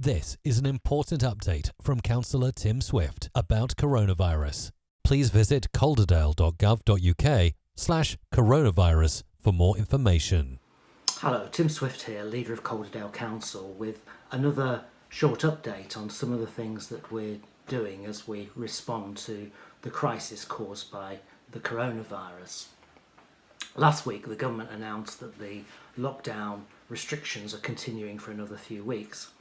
This is an important update from Cllr Tim Swift about coronavirus. Please visit calderdale.gov.uk/coronavirus for more information. Hello, Tim Swift here, leader of Calderdale Council, with another short update on some of the things that we're doing as we respond to the crisis caused by the coronavirus. Last week, the government announced that the lockdown restrictions are continuing for another few weeks.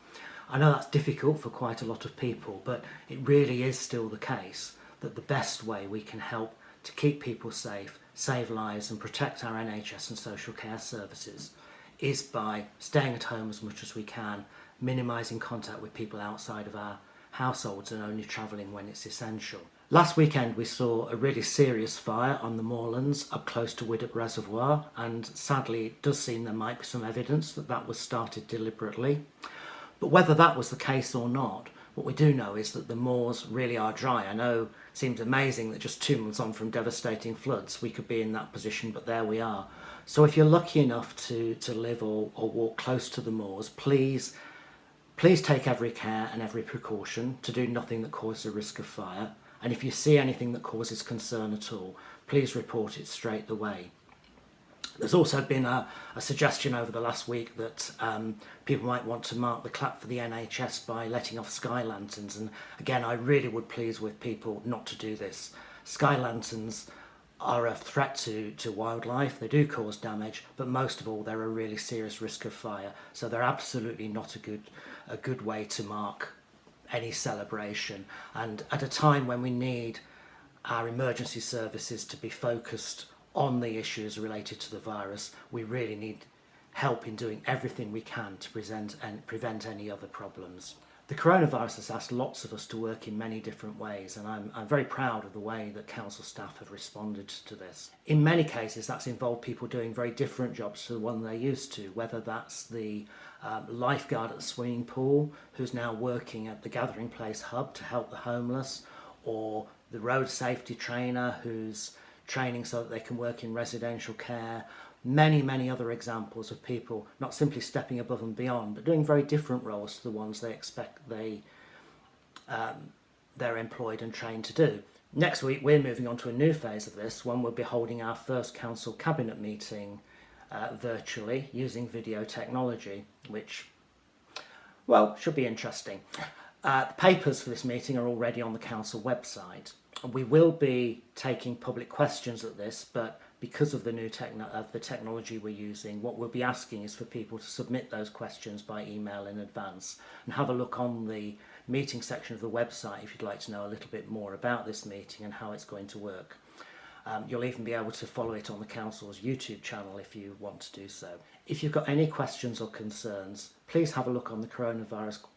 I know that's difficult for quite a lot of people, but it really is still the case that the best way we can help to keep people safe, save lives and protect our NHS and social care services is by staying at home as much as we can, minimising contact with people outside of our households and only travelling when it's essential. Last weekend we saw a really serious fire on the moorlands up close to Widdop Reservoir, and sadly it does seem there might be some evidence that that was started deliberately. But whether that was the case or not, what we do know is that the moors really are dry. I know it seems amazing that just 2 months on from devastating floods we could be in that position, but there we are. So if you're lucky enough to live or walk close to the moors, please take every care and every precaution to do nothing that causes a risk of fire. And if you see anything that causes concern at all, please report it straight away. There's also been a suggestion over the last week that people might want to mark the clap for the NHS by letting off sky lanterns, and again I really would plead with people not to do this. Sky lanterns are a threat to wildlife, they do cause damage, but most of all they're a really serious risk of fire, so they're absolutely not a good way to mark any celebration. And at a time when we need our emergency services to be focused on the issues related to the virus, we really need help in doing everything we can to prevent any other problems. The coronavirus has asked lots of us to work in many different ways, and I'm very proud of the way that council staff have responded to this. In many cases that's involved people doing very different jobs to the one they're used to, whether that's the lifeguard at the swimming pool who's now working at the Gathering Place hub to help the homeless, or the road safety trainer who's training so that they can work in residential care. Many other examples of people not simply stepping above and beyond, but doing very different roles to the ones they expect they're employed and trained to do. Next week we're moving on to a new phase of this, when we'll be holding our first council cabinet meeting virtually using video technology, which, well, should be interesting. The papers for this meeting are already on the council website. We will be taking public questions at this, but because of the new technology we're using, what we'll be asking is for people to submit those questions by email in advance, and have a look on the meeting section of the website if you'd like to know a little bit more about this meeting and how it's going to work. You'll even be able to follow it on the council's YouTube channel if you want to do so. If you've got any questions or concerns, please have a look on the coronavirus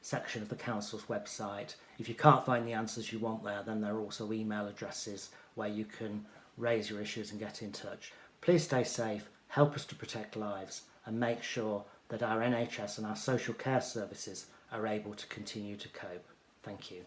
section of the council's website. If you can't find the answers you want there, then there are also email addresses where you can raise your issues and get in touch. Please stay safe, help us to protect lives, and make sure that our NHS and our social care services are able to continue to cope. Thank you.